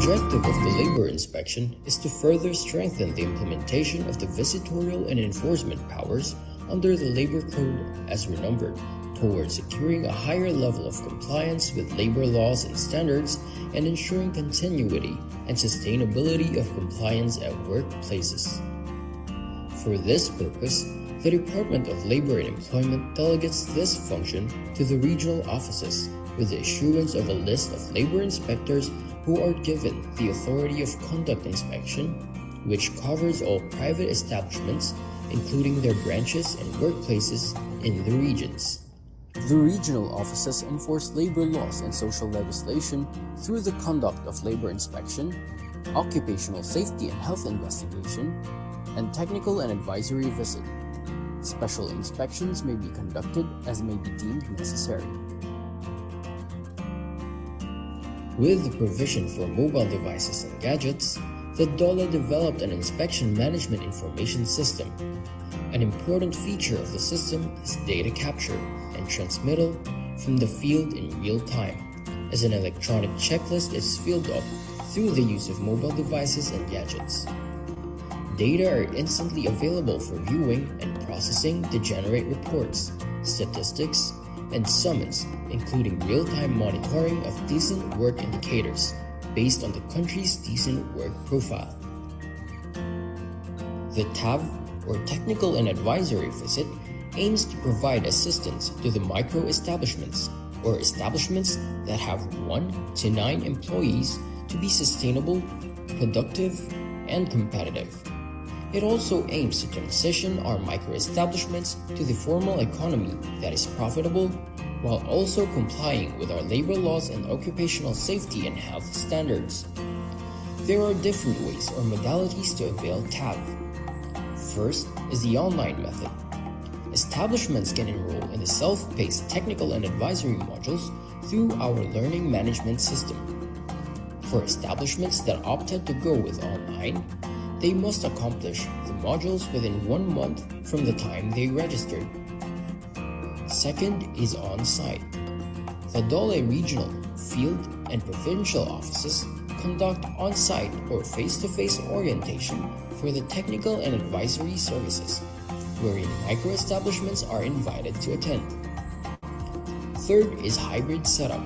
objective of the labor inspection is to further strengthen the implementation of the visitorial and enforcement powers under the Labor Code as renumbered, towards securing a higher level of compliance with labor laws and standards and ensuring continuity and sustainability of compliance at workplaces. For this purpose, the Department of Labor and Employment delegates this function to the regional offices with the issuance of a list of labor inspectors who are given the authority of conduct inspection, which covers all private establishments, including their branches and workplaces in the regions. The regional offices enforce labor laws and social legislation through the conduct of labor inspection, occupational safety and health investigation, and technical and advisory visit. Special inspections may be conducted as may be deemed necessary. With the provision for mobile devices and gadgets, the DOLE developed an inspection management information system. An important feature of the system is data capture and transmittal from the field in real time, as an electronic checklist is filled up through the use of mobile devices and gadgets. Data are instantly available for viewing and processing to generate reports, statistics, and summons, including real-time monitoring of decent work indicators based on the country's decent work profile. The TAV, or Technical and Advisory Visit, aims to provide assistance to the micro-establishments, or establishments that have 1 to 9 employees, to be sustainable, productive, and competitive. It also aims to transition our micro-establishments to the formal economy that is profitable, while also complying with our labor laws and occupational safety and health standards. There are different ways or modalities to avail TAV. First is the online method. Establishments can enroll in the self-paced technical and advisory modules through our learning management system. For establishments that opted to go with online, they must accomplish the modules within 1 month from the time they registered. Second is on-site. The DOLE regional, field, and provincial offices conduct on-site or face-to-face orientation for the technical and advisory services, wherein micro-establishments are invited to attend. Third is hybrid setup.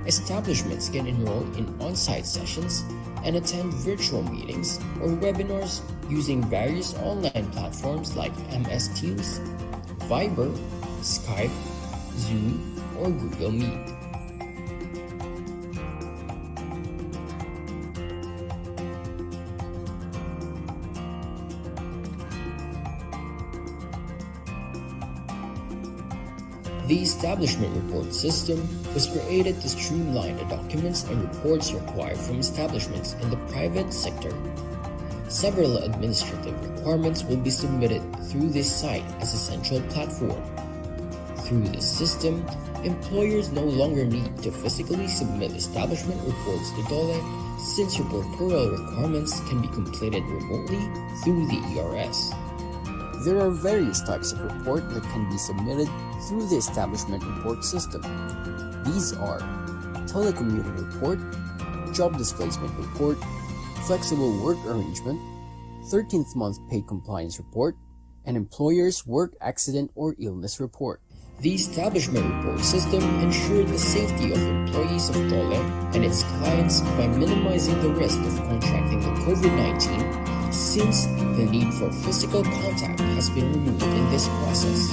Establishments can enroll in on-site sessions and attend virtual meetings or webinars using various online platforms like MS Teams, Viber, Skype, Zoom, or Google Meet. The establishment report system was created to streamline the documents and reports required from establishments in the private sector. Several administrative requirements will be submitted through this site as a central platform. Through this system, employers no longer need to physically submit establishment reports to DOLE, since reportorial requirements can be completed remotely through the ERS. There are various types of report that can be submitted through the establishment report system. These are telecommuting report, job displacement report, flexible work arrangement, 13th month pay compliance report, and employer's work accident or illness report. The establishment report system ensured the safety of employees of DOLE and its clients by minimizing the risk of contracting the COVID-19, since the need for physical contact has been removed in this process.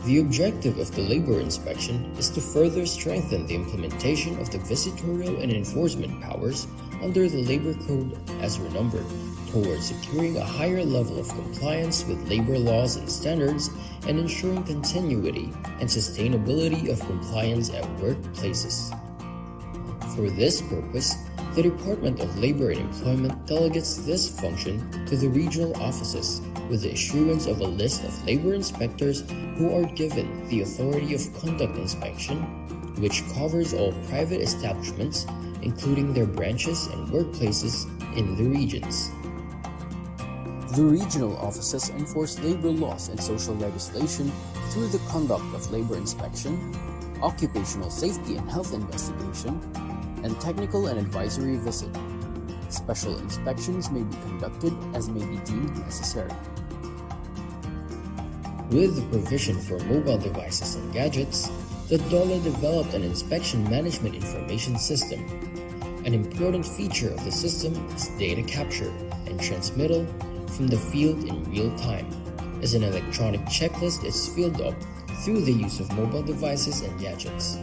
The objective of the labor inspection is to further strengthen the implementation of the visitorial and enforcement powers under the Labor Code as renumbered towards securing a higher level of compliance with labor laws and standards and ensuring continuity and sustainability of compliance at workplaces. For this purpose, the Department of Labor and Employment delegates this function to the regional offices with the issuance of a list of labor inspectors who are given the authority of conduct inspection, which covers all private establishments, including their branches and workplaces in the regions. The regional offices enforce labor laws and social legislation through the conduct of labor inspection, occupational safety and health investigation, and technical and advisory visit. Special inspections may be conducted as may be deemed necessary. With the provision for mobile devices and gadgets, the DOLE developed an inspection management information system. An important feature of the system is data capture and transmittal from the field in real time, as an electronic checklist is filled up through the use of mobile devices and gadgets.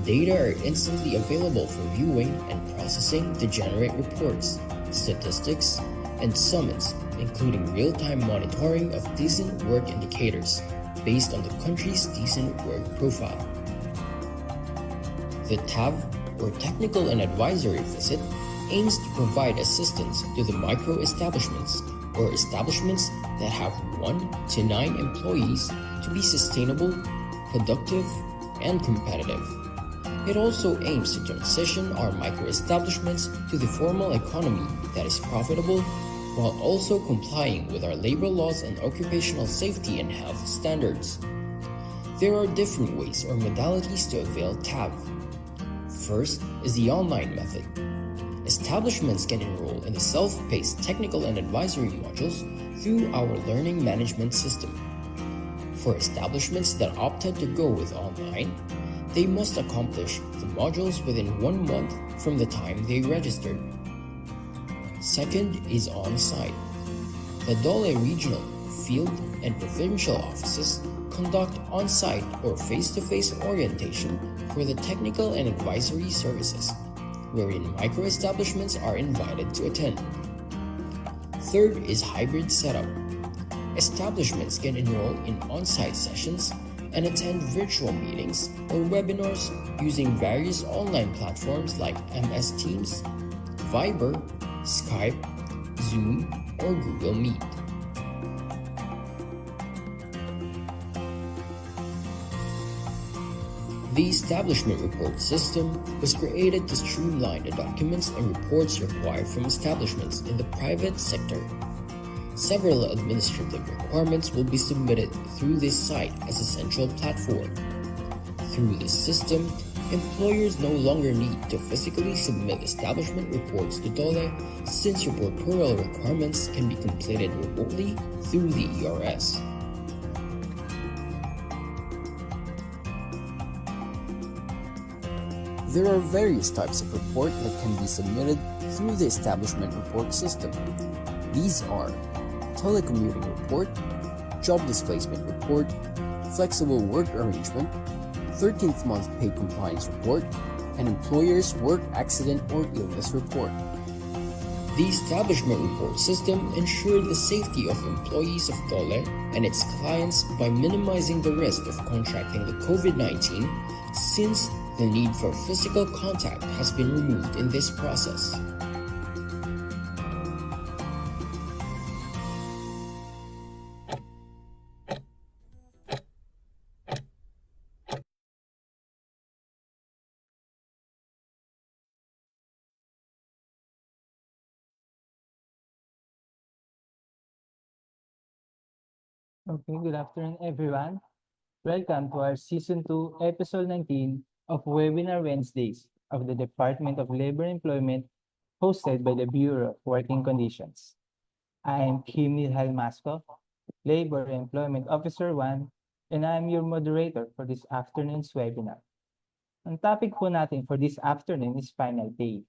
Data are instantly available for viewing and processing to generate reports, statistics, and summons, including real-time monitoring of decent work indicators based on the country's decent work profile. The TAV, or Technical and Advisory Visit, aims to provide assistance to the micro-establishments, or establishments that have 1 to 9 employees, to be sustainable, productive, and competitive. It also aims to transition our micro-establishments to the formal economy that is profitable, while also complying with our labor laws and occupational safety and health standards. There are different ways or modalities to avail TAV. First is the online method. Establishments can enroll in the self-paced technical and advisory modules through our learning management system. For establishments that opted to go with online, they must accomplish the modules within 1 month from the time they registered. Second is on-site. The DOLE regional, field, and provincial offices conduct on-site or face-to-face orientation for the technical and advisory services, wherein micro-establishments are invited to attend. Third is hybrid setup. Establishments can enroll in on-site sessions and attend virtual meetings or webinars using various online platforms like MS Teams, Viber, Skype, Zoom, or Google Meet. The establishment report system was created to streamline the documents and reports required from establishments in the private sector. Several administrative requirements will be submitted through this site as a central platform. Through this system, employers no longer need to physically submit establishment reports to DOLE, since reportorial requirements can be completed remotely through the ERS. There are various types of report that can be submitted through the establishment report system. These are telecommuting report, job displacement report, flexible work arrangement, 13th month pay compliance report, and employer's work accident or illness report. The establishment report system ensures the safety of employees of DOLE and its clients by minimizing the risk of contracting the COVID-19, since the need for physical contact has been removed in this process. Okay, good afternoon, everyone. Welcome to our Season 2, Episode 19 of Webinar Wednesdays of the Department of Labor and Employment, hosted by the Bureau of Working Conditions. I am Kim Nilhal Masco, Labor and Employment Officer 1, and I am your moderator for this afternoon's webinar. Ang topic po natin for this afternoon is final pay.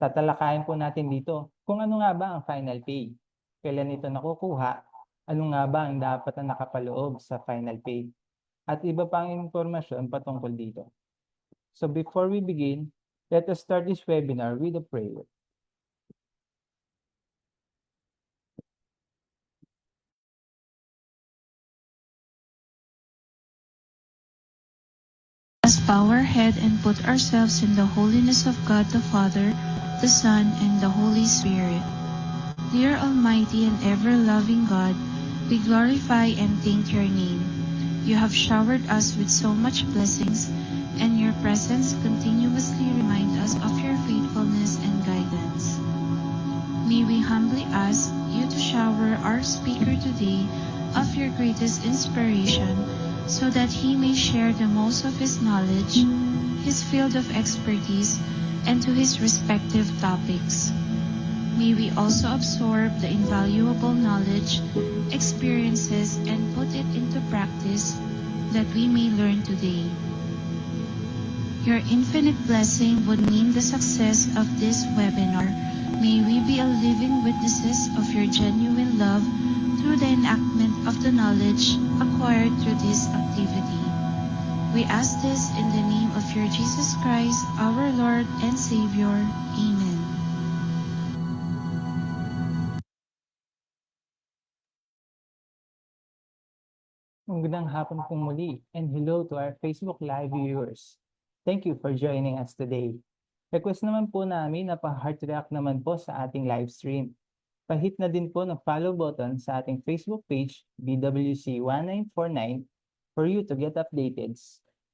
Tatalakayin po natin dito kung ano nga ba ang final pay, kailan ito nakukuha, ano nga ba ang dapat na nakapaloob sa final pay, at iba pang impormasyon patungkol dito. So before we begin, let us start this webinar with a prayer. Let's bow our head and put ourselves in the holiness of God the Father, the Son, and the Holy Spirit. Dear Almighty and ever-loving God, we glorify and thank your name. You have showered us with so much blessings, and your presence continuously reminds us of your faithfulness and guidance. May we humbly ask you to shower our speaker today of your greatest inspiration, so that he may share the most of his knowledge, his field of expertise, and to his respective topics. May we also absorb the invaluable knowledge, experiences, and put it into practice that we may learn today. Your infinite blessing would mean the success of this webinar. May we be a living witnesses of your genuine love through the enactment of the knowledge acquired through this activity. We ask this in the name of your Jesus Christ, our Lord and Savior. Amen. Magandang hapon pong muli, and hello to our Facebook Live viewers. Thank you for joining us today. Request naman po namin na pa-heart react naman po sa ating live stream. Pa-hit na din po ng follow button sa ating Facebook page, BWC1949, for you to get updated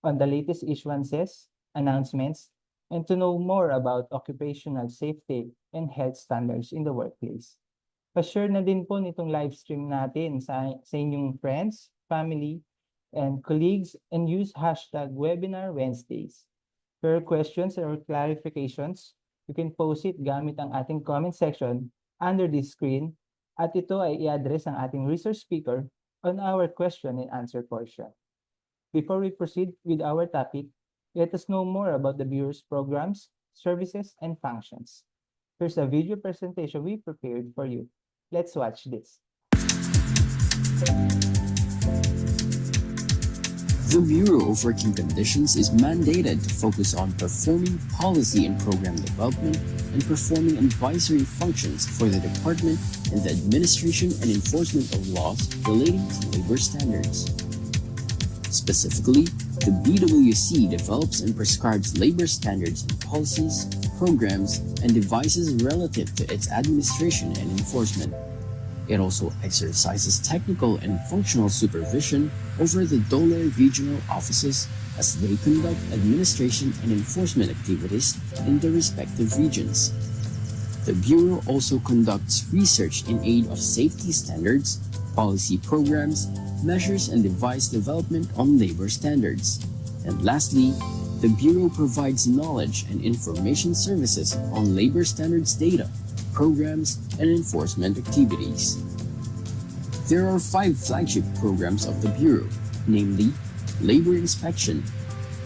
on the latest issuances, announcements, and to know more about occupational safety and health standards in the workplace. Pa-share na din po nitong live stream natin sa inyong friends, family, and colleagues, and use hashtag Webinar Wednesdays. For your questions or clarifications, you can post it gamit ang ating comment section under this screen, at ito ay i-address ang ating resource speaker on our question and answer portion. Before we proceed with our topic, let us know more about the Bureau's programs, services, and functions. Here's a video presentation we prepared for you. Let's watch this. The Bureau of Working Conditions is mandated to focus on performing policy and program development and performing advisory functions for the department in the administration and enforcement of laws relating to labor standards. Specifically, the BWC develops and prescribes labor standards and policies, programs, and devices relative to its administration and enforcement. It also exercises technical and functional supervision over the DOLE regional offices as they conduct administration and enforcement activities in the respective regions. The Bureau also conducts research in aid of safety standards, policy programs, measures and device development on labor standards. And lastly, the Bureau provides knowledge and information services on labor standards data, programs, and enforcement activities. There are 5 flagship programs of the Bureau, namely Labor Inspection,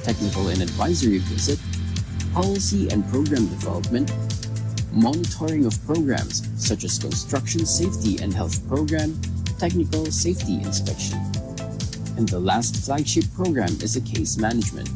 Technical and Advisory Visit, Policy and Program Development, Monitoring of Programs such as Construction Safety and Health Program, Technical Safety Inspection. And the last flagship program is the Case Management.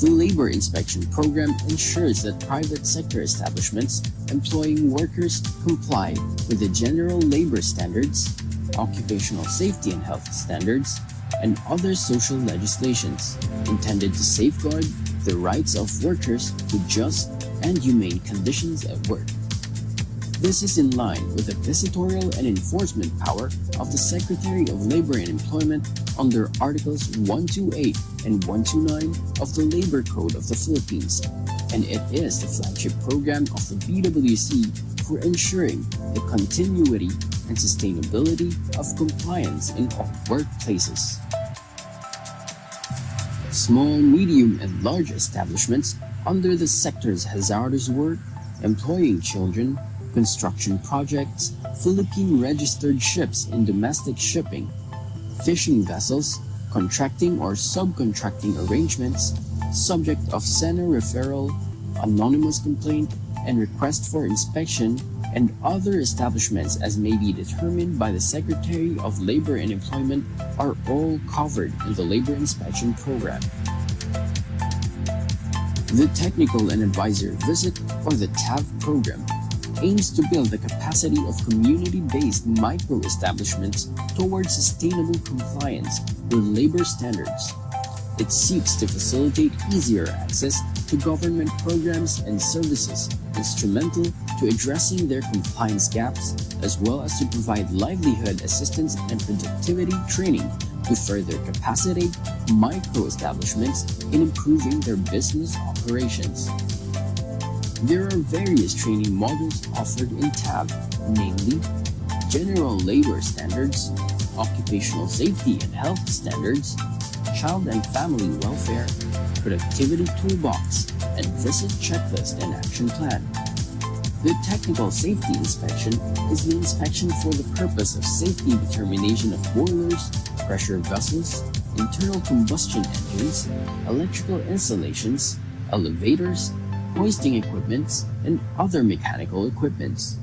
The Labor Inspection Program ensures that private sector establishments employing workers comply with the general labor standards, occupational safety and health standards, and other social legislations intended to safeguard the rights of workers to just and humane conditions at work. This is in line with the visitorial and enforcement power of the Secretary of Labor and Employment under Articles 128 and 129 of the Labor Code of the Philippines, and it is the flagship program of the BWC for ensuring the continuity and sustainability of compliance in all workplaces. Small, medium, and large establishments under the sector's hazardous work, employing children, construction projects, Philippine-registered ships in domestic shipping, fishing vessels, contracting or subcontracting arrangements, subject of SENA referral, anonymous complaint, and request for inspection, and other establishments as may be determined by the Secretary of Labor and Employment are all covered in the Labor Inspection Program. The Technical and Advisory Visit, or the TAV program, aims to build the capacity of community-based micro-establishments towards sustainable compliance with labor standards. It seeks to facilitate easier access to government programs and services instrumental to addressing their compliance gaps, as well as to provide livelihood assistance and productivity training to further capacitate micro-establishments in improving their business operations. There are various training modules offered in TAB, namely General Labor Standards, Occupational Safety and Health Standards, Child and Family Welfare, Productivity Toolbox, and Visit Checklist and Action Plan. The Technical Safety Inspection is the inspection for the purpose of safety determination of boilers, pressure vessels, internal combustion engines, electrical installations, elevators, hoisting equipments, and other mechanical equipments.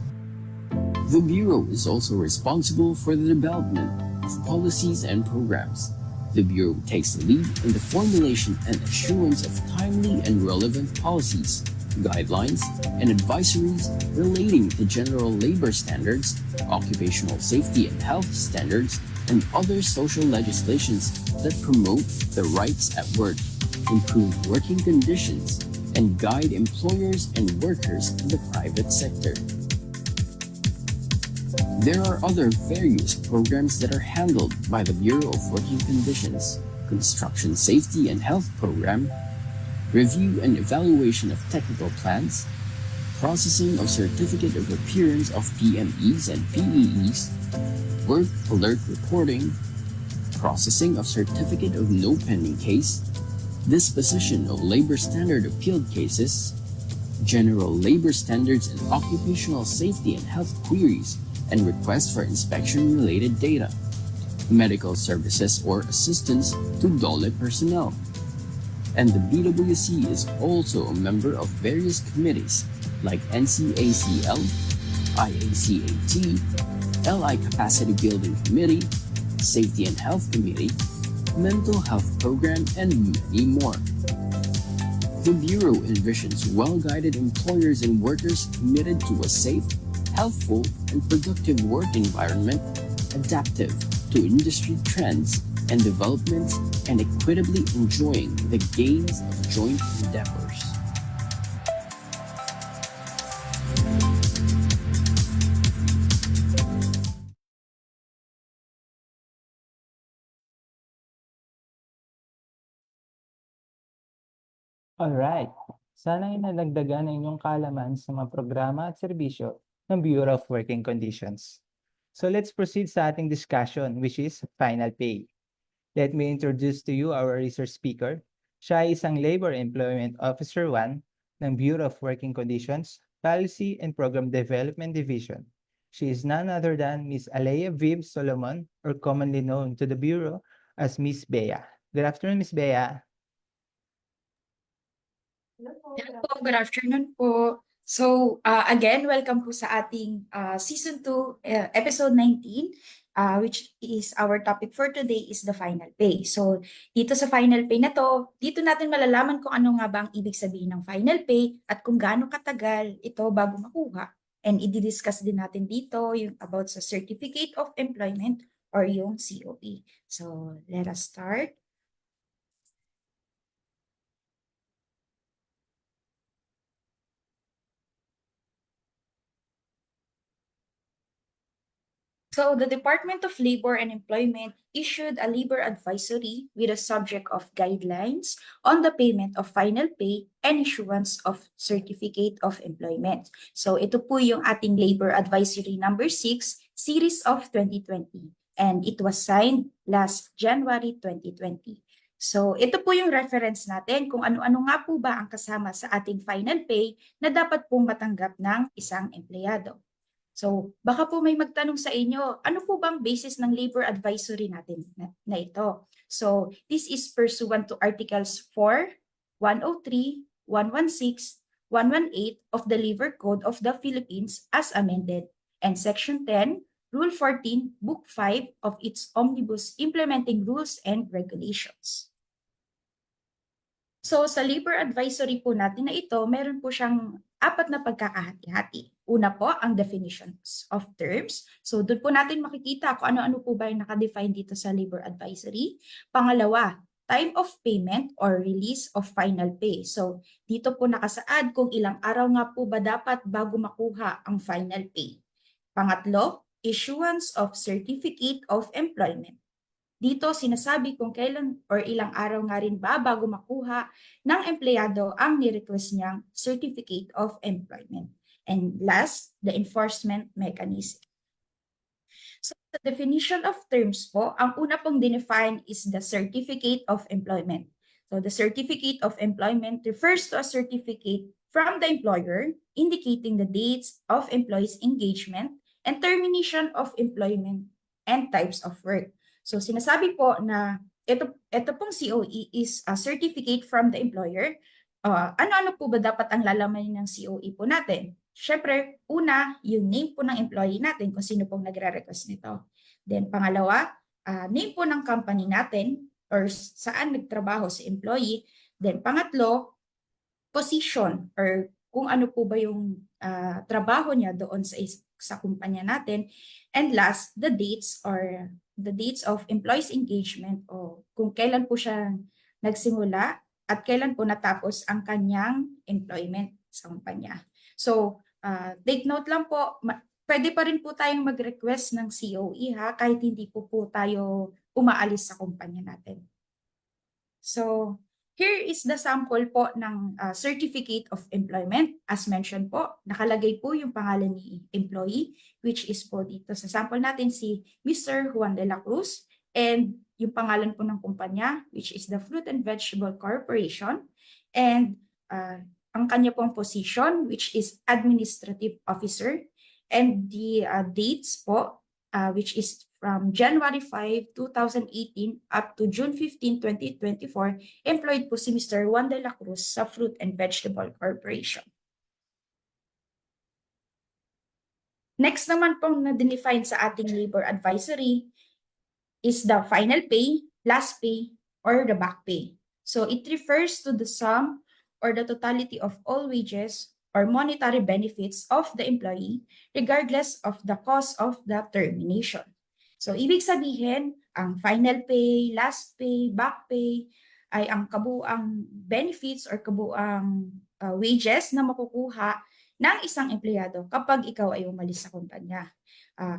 The Bureau is also responsible for the development of policies and programs. The Bureau takes the lead in the formulation and assurance of timely and relevant policies, guidelines, and advisories relating to general labor standards, occupational safety and health standards, and other social legislations that promote the rights at work, improve working conditions, and guide employers and workers in the private sector. There are other various programs that are handled by the Bureau of Working Conditions: Construction Safety and Health Program, Review and Evaluation of Technical Plans, Processing of Certificate of Appearance of PMEs and PEEs, Work Alert Reporting, Processing of Certificate of No Pending Case, Disposition of Labor Standard Appealed Cases, General Labor Standards and Occupational Safety and Health Queries and Requests for Inspection-related data, Medical Services or Assistance to DOLE personnel. And the BWC is also a member of various committees like NCACL, IACAT, LI Capacity Building Committee, Safety and Health Committee, Mental Health Program, and many more. The Bureau envisions well-guided employers and workers committed to a safe, healthful, and productive work environment, adaptive to industry trends and developments, and equitably enjoying the gains of joint endeavors. Alright, sana ay nalagdagan ang inyong kaalaman sa mga programa at serbisyo ng Bureau of Working Conditions. So let's proceed sa ating discussion, which is final pay. Let me introduce to you our resource speaker. Siya ay isang Labor Employment Officer 1 ng Bureau of Working Conditions, Policy and Program Development Division. She is none other than Ms. Alea Viv Solomon, or commonly known to the Bureau as Ms. Bea. Good afternoon, Ms. Bea. Hello po, good afternoon po. So, again, welcome po sa ating Season 2, Episode 19, which is our topic for today is the final pay. So, dito sa final pay na to, dito natin malalaman kung ano nga ba ang ibig sabihin ng final pay at kung gaano katagal ito bago makuha. And i-discuss din natin dito yung about sa Certificate of Employment or yung COE. So, let us start. So the Department of Labor and Employment issued a labor advisory with a subject of guidelines on the payment of final pay and issuance of certificate of employment. So ito po yung ating labor advisory number 6, series of 2020, and it was signed last January 2020. So ito po yung reference natin kung ano-ano nga po ba ang kasama sa ating final pay na dapat pong matanggap ng isang empleyado. So, baka po may magtanong sa inyo, ano po bang basis ng labor advisory natin na ito? So, this is pursuant to Articles 4, 103, 116, 118 of the Labor Code of the Philippines as amended, and Section 10, Rule 14, Book 5 of its Omnibus Implementing Rules and Regulations. So sa labor advisory po natin na ito, meron po siyang 4 na pagkakahati-hati. Una po, ang definitions of terms. So doon po natin makikita kung ano-ano po ba yung nakadefine dito sa labor advisory. Pangalawa, time of payment or release of final pay. So dito po nakasaad kung ilang araw nga po ba dapat bago makuha ang final pay. Pangatlo, issuance of certificate of employment. Dito sinasabi kung kailan or ilang araw nga rin ba bago makuha ng empleyado ang ni-request niyang certificate of employment. And last, the enforcement mechanism. So the definition of terms po, ang una pong define is the certificate of employment. So the certificate of employment refers to a certificate from the employer indicating the dates of employee's engagement and termination of employment and types of work. So sinasabi po na ito pong COE is a certificate from the employer. Ano-ano po ba dapat ang lalaman ng COE po natin? Siyempre, una, yung name po ng employee natin kung sino pong nagre-request nito. Then pangalawa, name po ng company natin or saan nagtrabaho si employee. Then pangatlo, position or kung ano po ba yung trabaho niya doon sa kumpanya natin. And last, the dates of employee's engagement o kung kailan po siya nagsimula at kailan po natapos ang kanyang employment sa kumpanya. So, take note lang po, pwede pa rin po tayong mag-request ng COE kahit hindi po tayo umaalis sa kumpanya natin. So, here is the sample po ng Certificate of Employment. As mentioned po, nakalagay po yung pangalan ni employee, which is po dito sa sample natin si Mr. Juan de la Cruz, and yung pangalan po ng kumpanya, which is the Fruit and Vegetable Corporation, and ang kanya pong position, which is Administrative Officer, and the dates po, which is from January 5, 2018 up to June 15, 2024, employed po si Mr. Juan de la Cruz sa Fruit and Vegetable Corporation. Next naman pong na-define sa ating labor advisory is the final pay, last pay, or the back pay. So it refers to the sum or the totality of all wages or monetary benefits of the employee regardless of the cause of the termination. So, ibig sabihin, ang final pay, last pay, back pay ay ang kabuang benefits or kabuang wages na makukuha ng isang empleyado kapag ikaw ay umalis sa kumpanya.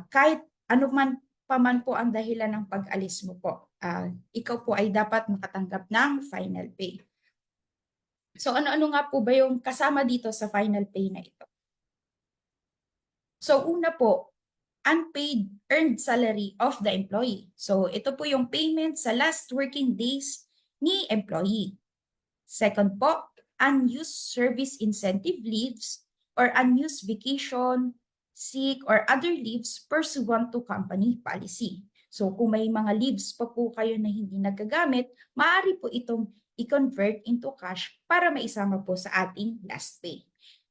Kahit ano man paman po ang dahilan ng pag-alis mo po, ikaw po ay dapat makatanggap ng final pay. So, ano-ano nga po ba yung kasama dito sa final pay na ito? So, una po, unpaid earned salary of the employee. So, ito po yung payment sa last working days ni employee. Second po, unused service incentive leaves or unused vacation, sick, or other leaves pursuant to company policy. So, kung may mga leaves pa po kayo na hindi nagagamit, maaari po itong i-convert into cash para maisama po sa ating last pay.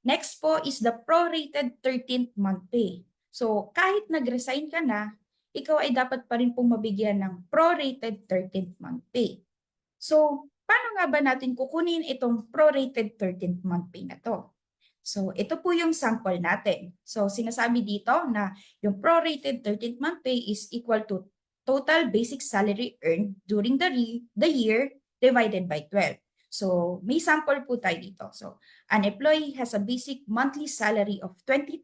Next po is the prorated 13th month pay. So, kahit nag-resign ka na, ikaw ay dapat pa rin pong mabigyan ng prorated 13th month pay. So, paano nga ba natin kukunin itong prorated 13th month pay na to? So, ito po yung sample natin. So, sinasabi dito na yung prorated 13th month pay is equal to total basic salary earned during the year divided by 12. So, may sample po tayo dito. So, an employee has a basic monthly salary of 20,000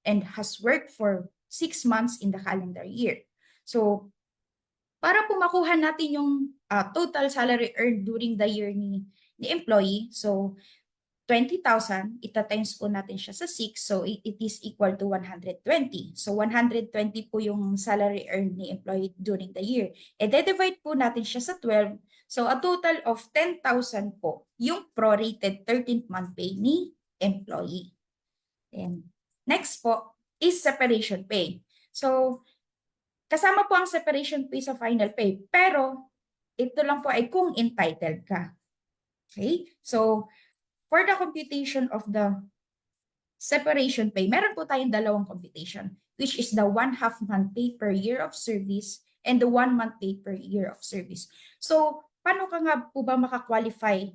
and has worked for 6 months in the calendar year. So, para po makuha natin yung total salary earned during the year ni employee, so 20,000, ita-times po natin siya sa 6, so it is equal to 120. So 120 po yung salary earned ni employee during the year. E de-divide po natin siya sa 12, so a total of 10,000 po yung prorated 13th month pay ni employee. And next po is separation pay. So, kasama po ang separation pay sa final pay, pero ito lang po ay kung entitled ka. Okay? So, for the computation of the separation pay, meron po tayong dalawang computation, which is the 1/2 month pay per year of service and the 1 month pay per year of service. So, paano ka nga po ba makakwalify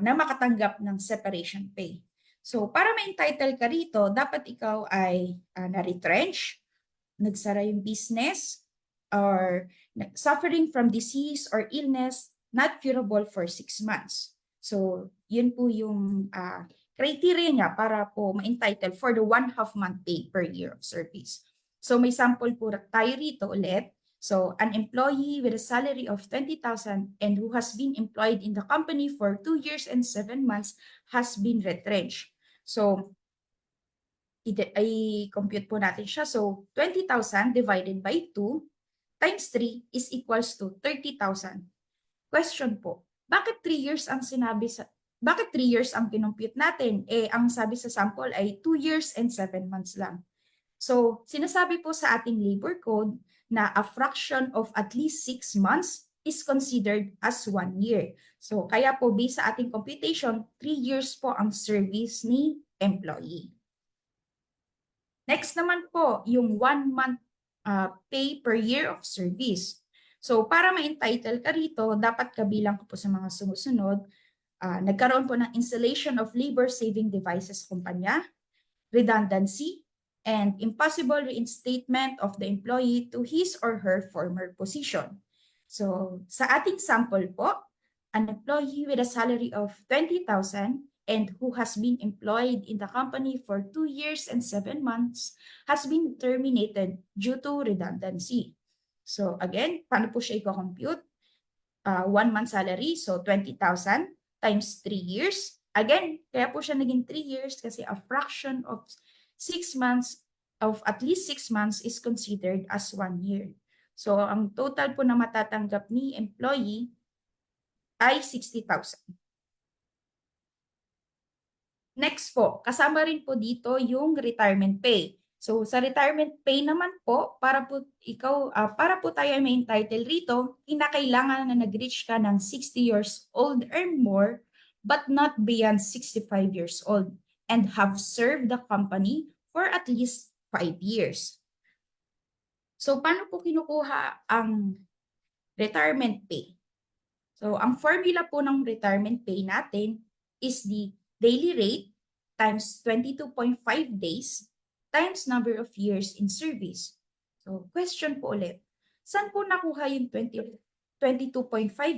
na makatanggap ng separation pay? So, para ma-entitle ka rito, dapat ikaw ay na-retrench, nagsara yung business, or suffering from disease or illness not curable for 6 months. So, yun po yung criteria niya para po ma-entitle for the 1/2 month pay per year of service. So, may sample po tayo rito ulit. So, an employee with a salary of 20,000 and who has been employed in the company for 2 years and 7 months has been retrenched. So, i-compute po natin siya. So, 20,000 divided by 2 times 3 is equals to 30,000. Question po, bakit 3 years ang bakit 3 years ang kinompute natin? Ang sabi sa sample ay 2 years and 7 months lang. So, sinasabi po sa ating labor code na a fraction of at least 6 months is considered as 1 year. So, kaya po based sa ating computation, 3 years po ang service ni employee. Next naman po, yung 1 month pay per year of service. So, para ma-entitle ka rito, dapat kabilang ko po sa mga sumusunod. Nagkaroon po ng installation of labor-saving devices kumpanya, redundancy, and impossible reinstatement of the employee to his or her former position. So, sa ating sample po, an employee with a salary of 20,000 and who has been employed in the company for 2 years and 7 months has been terminated due to redundancy. So, again, paano po siya i-compute? 1 month salary, so 20,000 times 3 years. Again, kaya po siya naging 3 years kasi a fraction of 6 months of at least 6 months is considered as 1 year. So, ang total po na matatanggap ni employee ay 60,000. Next po, kasama rin po dito yung retirement pay. So, sa retirement pay naman po, para po tayo ay may entitle rito, kinakailangan na nag-reach ka ng 60 years old or more, but not beyond 65 years old, and have served the company for at least 5 years. So, paano po kinukuha ang retirement pay? So, ang formula po ng retirement pay natin is the daily rate times 22.5 days times number of years in service. So, question po ulit, saan po nakuha yung 22.5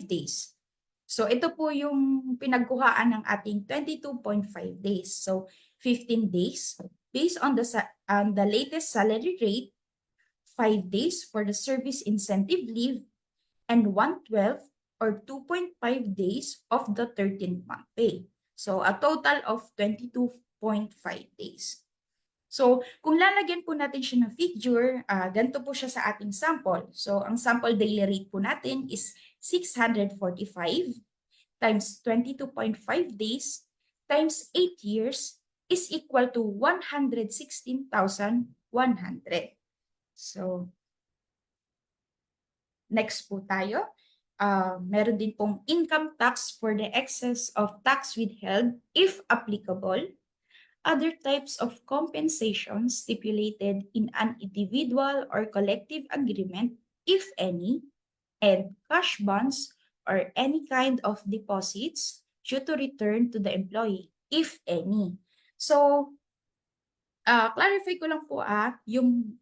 days? So, ito po yung pinagkuhaan ng ating 22.5 days. So, 15 days based on the latest salary rate, 5 days for the service incentive leave, and 1/12 or 2.5 days of the 13th month pay. So, a total of 22.5 days. So, kung lalagyan po natin siya ng figure, ganito po siya sa ating sample. So, ang sample daily rate po natin is 645 times 22.5 days times 8 years is equal to 116,100. So, next po tayo. Meron din pong income tax for the excess of tax withheld if applicable, other types of compensation stipulated in an individual or collective agreement, if any, and cash bonds or any kind of deposits due to return to the employee, if any. So, clarify ko lang po yung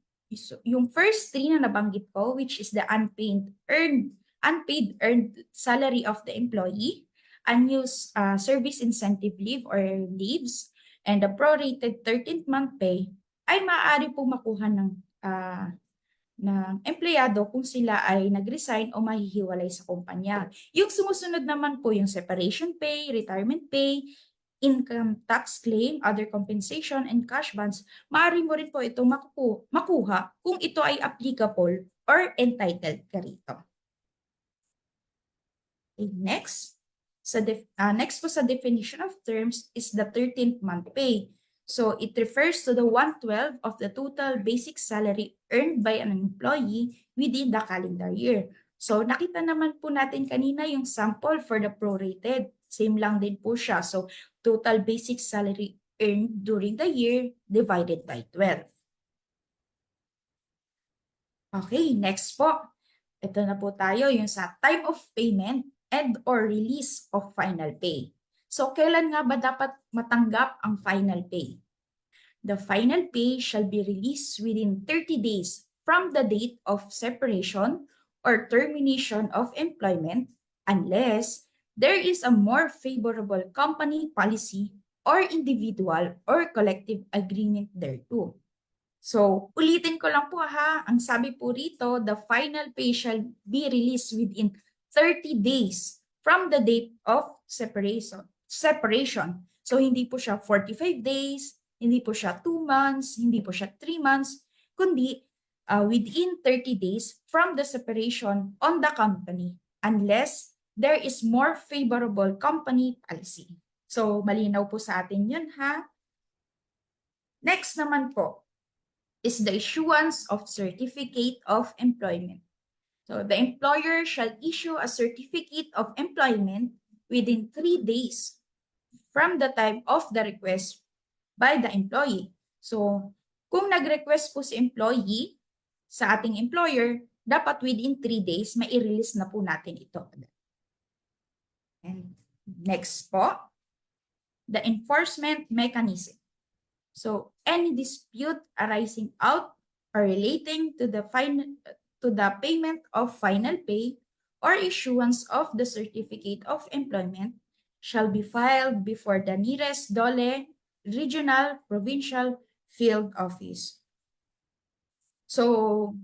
first three na nabanggit ko, which is the unpaid earned salary of the employee, unused service incentive leave or leaves, and the prorated 13th month pay ay maaari pong makuha ng empleyado kung sila ay nag-resign o mahihiwalay sa kumpanya. Yung sumusunod naman po yung separation pay, retirement pay, income tax claim, other compensation, and cash bonds, maaari mo rin po itong makuha kung ito ay applicable or entitled ka rito. Okay, next po sa definition of terms is the 13th month pay. So it refers to the 1/12 of the total basic salary earned by an employee within the calendar year. So nakita naman po natin kanina yung sample for the prorated. Same lang din po siya. So total basic salary earned during the year divided by 12. Okay, next po. Ito na po tayo yung sa time of payment and or release of final pay. So kailan nga ba dapat matanggap ang final pay? The final pay shall be released within 30 days from the date of separation or termination of employment unless there is a more favorable company policy or individual or collective agreement thereto. So, ulitin ko lang po ha, ang sabi po rito, the final pay shall be released within 30 days from the date of separation. So, hindi po siya 45 days, hindi po siya 2 months, hindi po siya 3 months, kundi within 30 days from the separation on the company unless there is more favorable company policy. So, malinaw po sa atin yun ha. Next naman po is the issuance of certificate of employment. So the employer shall issue a certificate of employment within 3 days from the time of the request by the employee. So kung nag-request po si employee sa ating employer, dapat within 3 days, mai-release na po natin ito. And next po, the enforcement mechanism. So any dispute arising out or relating to the payment of final pay or issuance of the certificate of employment shall be filed before the nearest DOLE, regional, provincial, field office. So,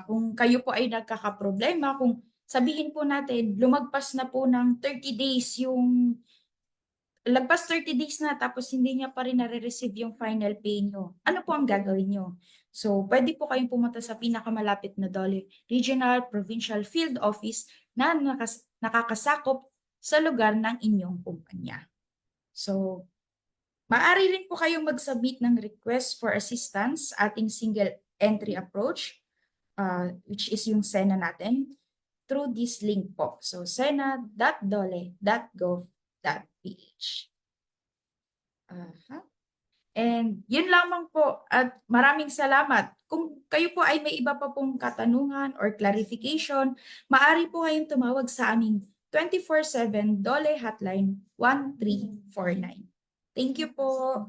kung kayo po ay nagkakaproblema, kung sabihin po natin, lumagpas na po ng 30 days yung lagpas 30 days na tapos hindi niya pa rin nare-receive yung final pay nyo. Ano po ang gagawin nyo? So, pwede po kayong pumunta sa pinakamalapit na DOLE, Regional, Provincial, Field Office na nakakasakop sa lugar ng inyong kumpanya. So, maaari rin po kayong mag-submit ng request for assistance ating single entry approach, which is yung SENA natin, through this link po. So, sena.dole.gov.ph. And yun lamang po at maraming salamat. Kung kayo po ay may iba pa pong katanungan or clarification, maaari po kayong tumawag sa aming 24/7 DOLE Hotline 1349. Thank you po.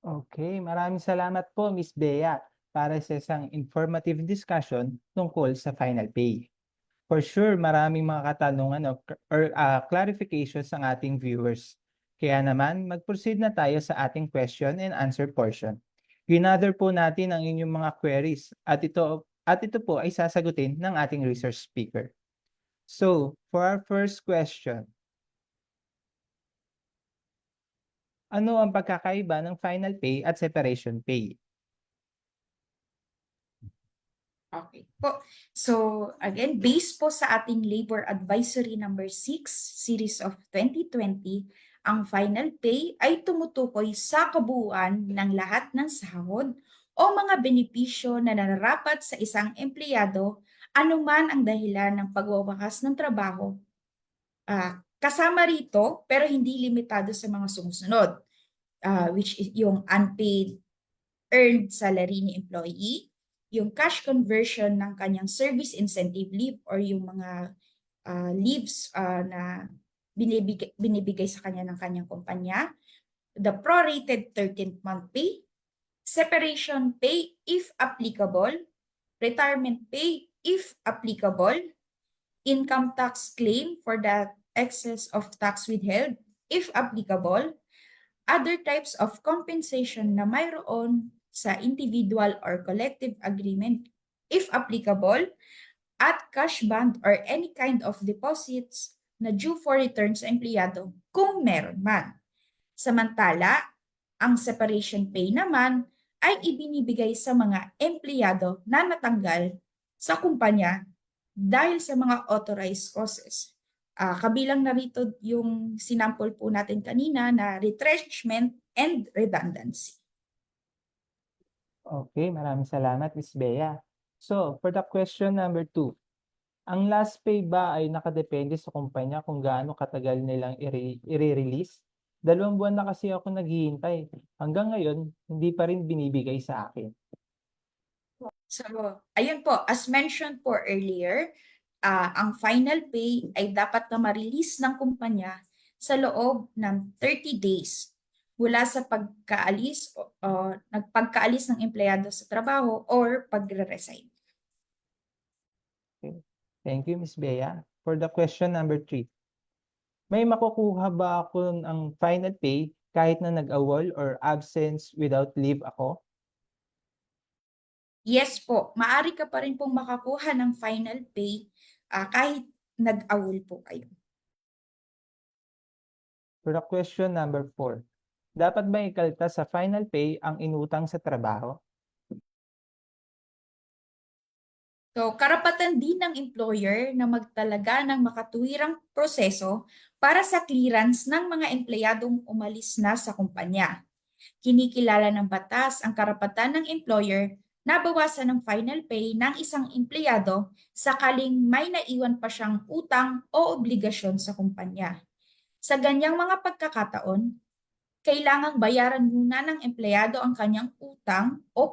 Okay, maraming salamat po Miss Bea para sa isang informative discussion tungkol sa final pay. For sure, maraming mga katanungan or clarifications ang ating viewers. Kaya naman, mag-proceed na tayo sa ating question and answer portion. Ginather po natin ang inyong mga queries at ito po ay sasagutin ng ating research speaker. So, for our first question, ano ang pagkakaiba ng final pay at separation pay? Okay po. So, again, based po sa ating Labor Advisory number 6, series of 2020, ang final pay ay tumutukoy sa kabuuan ng lahat ng sahod o mga benepisyo na nararapat sa isang empleyado anuman ang dahilan ng pagwawakas ng trabaho. Kasama rito, pero hindi limitado sa mga sumusunod, which is yung unpaid earned salary ni employee, yung cash conversion ng kanyang service incentive leave or yung mga leaves na binibigay sa kanya ng kanyang kumpanya, the prorated 13th month pay, separation pay if applicable, retirement pay if applicable, income tax claim for the excess of tax withheld if applicable, other types of compensation na mayroon sa individual or collective agreement if applicable, at cash bond or any kind of deposits na due for return sa empleyado kung meron man. Samantala, ang separation pay naman ay ibinibigay sa mga empleyado na natanggal sa kumpanya dahil sa mga authorized causes. Kabilang na rito yung sinample po natin kanina na retrenchment and redundancy. Okay, maraming salamat, Miss Bea. So, for the question number 2, ang last pay ba ay nakadepende sa kumpanya kung gaano katagal nilang i-release? 2 buwan na kasi ako naghihintay. Hanggang ngayon, hindi pa rin binibigay sa akin. So, ayun po, as mentioned po earlier, ang final pay ay dapat na ma-release ng kumpanya sa loob ng 30 days mula sa pagkaalis o nagpagkaalis ng empleyado sa trabaho or pagre-resign. Thank you, Miss Bea. For the question number 3, may makukuha ba ako ng final pay kahit na nag-awol or absence without leave ako? Yes po, maaari ka pa rin pong makakuha ng final pay kahit nag-awol po kayo. For the question number 4, dapat ba ikalta sa final pay ang inutang sa trabaho? So, karapatan din ng employer na magtalaga ng makatuwirang proseso para sa clearance ng mga empleyadong umalis na sa kumpanya. Kinikilala ng batas ang karapatan ng employer na bawasan ng final pay ng isang empleyado sakaling may naiwan pa siyang utang o obligasyon sa kumpanya. Sa ganyang mga pagkakataon, kailangang bayaran muna ng empleyado ang kanyang utang o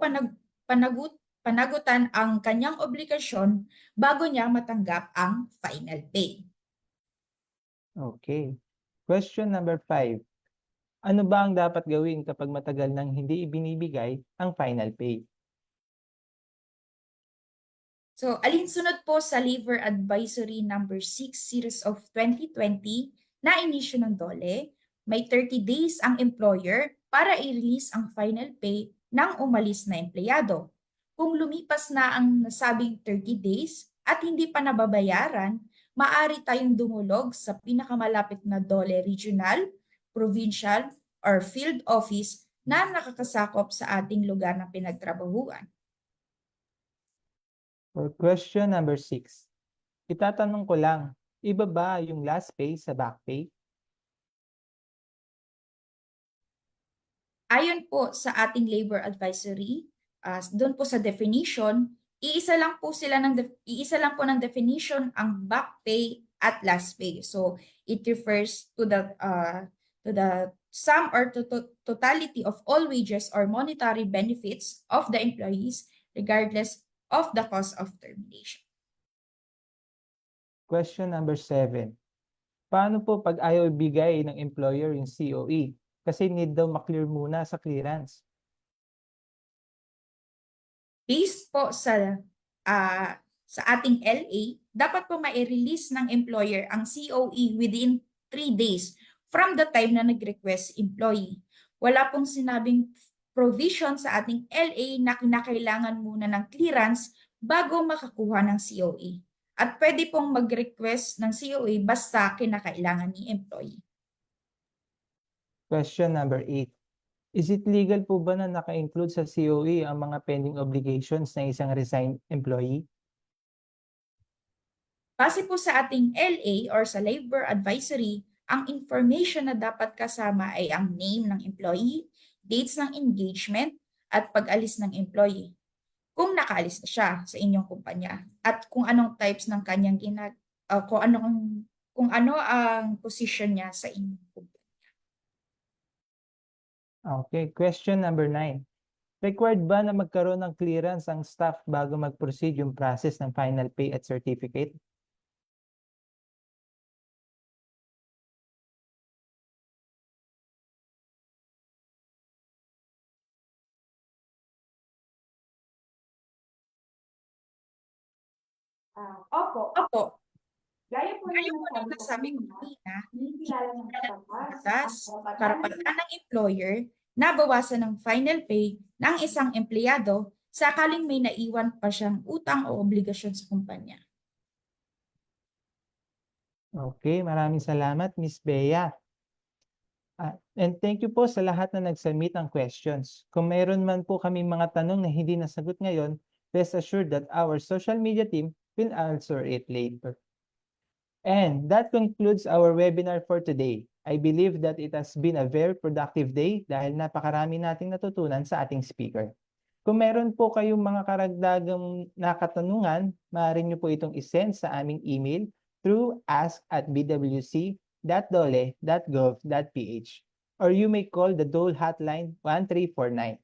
panagutan ang kanyang obligasyon bago niya matanggap ang final pay. Okay. Question number 5. Ano ba ang dapat gawin kapag matagal nang hindi ibinibigay ang final pay? So, alinsunod po sa Labor Advisory number 6 series of 2020 na inisyu ng DOLE, may 30 days ang employer para i-release ang final pay ng umalis na empleyado. Kung lumipas na ang nasabing 30 days at hindi pa nababayaran, maaari tayong dumulog sa pinakamalapit na DOLE regional, provincial, or field office na nakakasakop sa ating lugar ng pinagtrabahuan. For question number 6, itatanong ko lang, iba ba yung last pay sa back pay? Ayon po sa ating labor advisory, doon po sa definition, iisa lang po ng definition ang back pay at last pay. So it refers to the sum or totality of all wages or monetary benefits of the employees regardless of the cause of termination. Question number 7. Paano po pag ayaw ibigay ng employer yung COE? Kasi need daw maklear muna sa clearance. Based po sa ating LA, dapat po mai-release ng employer ang COE within 3 days from the time na nag-request employee. Wala pong sinabing provision sa ating LA na kinakailangan muna ng clearance bago makakuha ng COE. At pwede pong mag-request ng COE basta kinakailangan ni employee. Question number 8. Is it legal po ba na naka-include sa COE ang mga pending obligations ng isang resigned employee? Base po sa ating LA or sa Labor Advisory, ang information na dapat kasama ay ang name ng employee, dates ng engagement, at pag-alis ng employee. Kung nakaalis na siya sa inyong kumpanya at kung anong types ng kanyang kung ano ang position niya sa inyong kumpanya. Okay, question number 9. Required ba na magkaroon ng clearance ang staff bago mag-proceed yung process ng final pay at certificate? Opo. Gaya po ng nasabi ko kanina, kinikilala ng batas, karapatan ng employer na bawasan ng final pay ng isang empleyado sakaling may naiwan pa siyang utang o obligasyon sa kumpanya. Okay, maraming salamat, Miss Bea. And thank you po sa lahat na nag-submit ng questions. Kung mayroon man po kami mga tanong na hindi nasagot ngayon, rest assured that our social media team will answer it later. And that concludes our webinar for today. I believe that it has been a very productive day dahil napakarami nating natutunan sa ating speaker. Kung meron po kayong mga karagdagang nakatanungan, maaari nyo po itong isend sa aming email through ask@bwc.dole.gov.ph or you may call the Dole hotline 1349.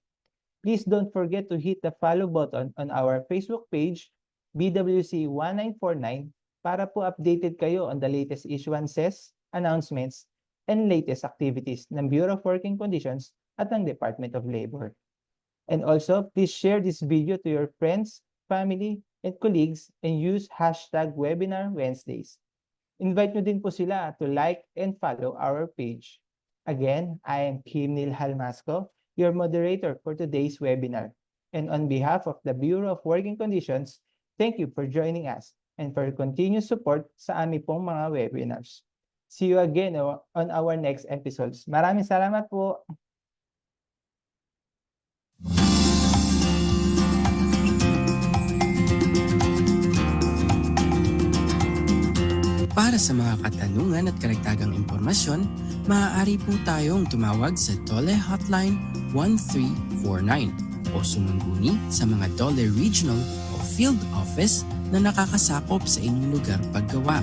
Please don't forget to hit the follow button on our Facebook page, BWC 1949, para po updated kayo on the latest issuances, announcements, and latest activities ng Bureau of Working Conditions at ng Department of Labor. And also, please share this video to your friends, family, and colleagues and use hashtag Webinar Wednesdays. Invite nyo din po sila to like and follow our page. Again, I am Kim Neil Halmasco, your moderator for today's webinar. And on behalf of the Bureau of Working Conditions, thank you for joining us and for your continued support sa aming pong mga webinars. See you again on our next episodes. Maraming salamat po. Para sa mga katanungan at karagdagang impormasyon, maaari po tayong tumawag sa Dole Hotline 1349 o sumumbuni sa mga Dole Regional o Field Office na nakakasakop sa inyong lugar paggawa.